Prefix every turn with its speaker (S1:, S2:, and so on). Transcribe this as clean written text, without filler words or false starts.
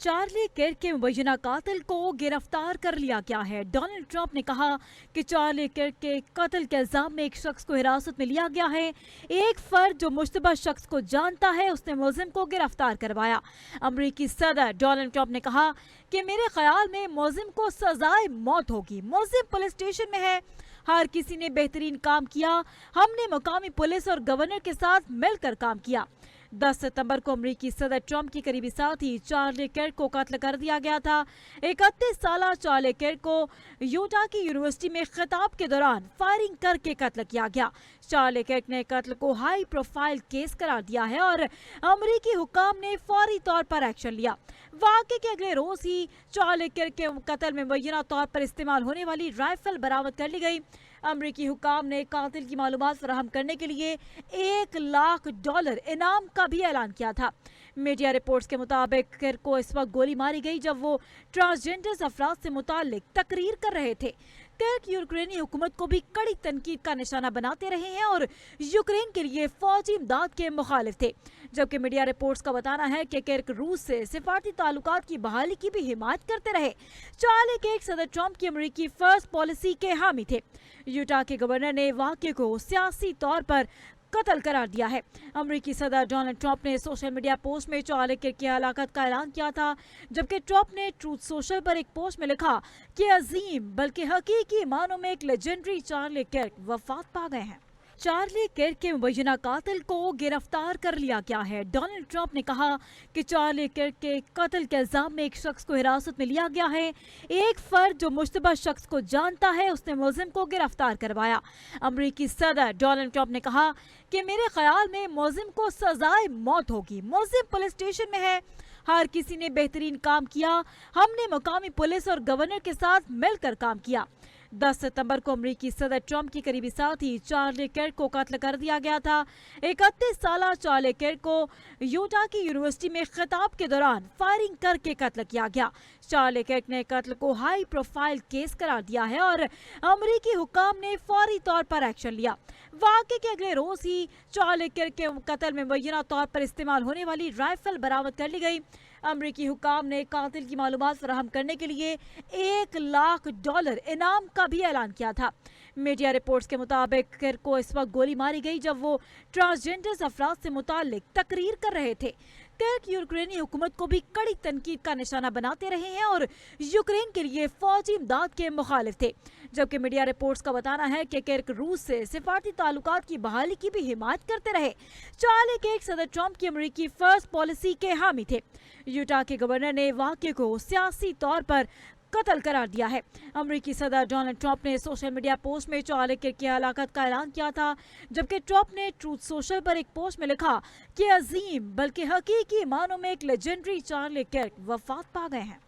S1: Charlie Kirk के मुबैना कातिल को गिरफ्तार कर लिया गया है। डोनाल्ड ट्रंप ने कहा कि चार्ली किर्क के कत्ल के इल्जाम में एक शख्स को हिरासत में लिया गया है। एक फर्द जो मुश्तबा शख्स को जानता है उसने मुलजिम को गिरफ्तार करवाया। अमरीकी सदर डोनाल्ड ट्रंप ने कहा कि मेरे ख्याल में मुलजिम को सजाए मौत होगी। मुलजिम पुलिस स्टेशन में है। हर किसी ने बेहतरीन काम किया। हमने मुकामी पुलिस और गवर्नर के साथ मिलकर काम किया। 10 सितंबर को अमरीकी सदर ट्रंप की करीबी साथी चार्ली किर्क को कत्ल कर दिया गया था। 31 साल चार्ली किर्क को यूटा की यूनिवर्सिटी में खिताब के दौरान फायरिंग करके कत्ल किया गया। चार्ली किर्क ने कत्ल को हाई प्रोफाइल केस करार दिया है और अमरीकी हुक्काम ने फौरी तौर पर एक्शन लिया। वाक़े के अगले रोज ही चार्ली किर्क के कत्ल में मुबैना तौर पर इस्तेमाल होने वाली राइफल बरामद कर ली गई। अमरीकी हुक्काम ने कातिल की मालूमात फराहम करने के लिए $1 लाख इनाम का भी ऐलान किया था। मीडिया रिपोर्ट्स के मुताबिक किर्क को इस वक्त गोली मारी गई जब वो ट्रांसजेंडर अफराद से मुताल्लिक तकरीर कर रहे थे। किर्क यूक्रेनी हुकूमत को भी कड़ी तनकीद का निशाना बनाते रहे हैं और यूक्रेन के लिए फौजी इमदाद के मुखालिफ थे, जबकि मीडिया रिपोर्ट्स का बताना है कि किर्क रूस से सिफारती ताल्लुकात की बहाली की भी हिमायत करते रहे। चार्ली किर्क सदर ट्रंप की अमरीकी फर्स्ट पॉलिसी के हामी थे। यूटा के गवर्नर ने वाक़े को सियासी तौर पर कत्ल करार दिया है। अमरीकी सदर डोनाल्ड ट्रंप ने सोशल मीडिया पोस्ट में चार्ली किर्क की हलाकत का ऐलान किया था, जबकि ट्रंप ने ट्रूथ सोशल पर एक पोस्ट में लिखा कि अजीम बल्कि हकीकी मानों में एक लेजेंडरी चार्ली किर्क वफात पा गए हैं। चार्ली किर्क के मुबैना कातिल को गिरफ्तार कर लिया गया है। डोनाल्ड ट्रंप ने कहा कि चार्ली किर्क के कत्ल के इल्जाम में एक शख्स को हिरासत में लिया गया है। एक फर्द जो मुश्तबा शख्स को जानता है उसने मुलजिम को गिरफ्तार करवाया। अमरीकी सदर डोनाल्ड ट्रंप ने कहा कि मेरे ख्याल में मुलजिम को सजाए मौत होगी। मुलजिम पुलिस स्टेशन में है। हर किसी ने बेहतरीन काम किया। हमने मुकामी पुलिस और गवर्नर के साथ मिलकर काम किया। 10 सितंबर को अमरीकी सदर ट्रंप की करीबी साथी चार्ली किर्क को कत्ल कर दिया गया था। 31 साल चार्ली किर्क को यूटा की यूनिवर्सिटी में खिताब के दौरान फायरिंग करके कत्ल किया गया। चार्ली किर्क ने कत्ल को हाई प्रोफाइल केस करार दिया है और अमरीकी हुक्काम ने फौरी तौर पर एक्शन लिया। वाक़े के अगले रोज ही चार्ली किर्क के कत्ल में मुबैना तौर पर इस्तेमाल होने वाली राइफल बरामद कर ली गई। अमरीकी हुक्काम ने कातिल की मालूमात फराहम करने के लिए $1 लाख इनाम का भी ऐलान किया था। मीडिया रिपोर्ट्स के मुताबिक किर्क को इस वक्त गोली मारी गई जब वो ट्रांसजेंडर अफराद से मुताल्लिक तकरीर कर रहे थे। किर्क यूक्रेनी हुकूमत को भी कड़ी तनकीद का निशाना बनाते रहे हैं और यूक्रेन के लिए फौजी इमदाद के मुखालिफ थे, जबकि मीडिया रिपोर्ट्स का बताना है कि किर्क रूस से सिफारती ताल्लुकात की बहाली की भी हिमायत करते रहे। चार्ली किर्क सदर ट्रंप की अमरीकी फर्स्ट पॉलिसी के हामी थे। यूटा के गवर्नर ने वाक़े को सियासी तौर पर कत्ल करार दिया है। अमरीकी सदर डोनाल्ड ट्रंप ने सोशल मीडिया पोस्ट में चार्ली किर्क की हलाकत का ऐलान किया था, जबकि ट्रंप ने ट्रूथ सोशल पर एक पोस्ट में लिखा कि अजीम बल्कि हकीकी मानों में एक लेजेंडरी चार्ली किर्क वफात पा गए हैं।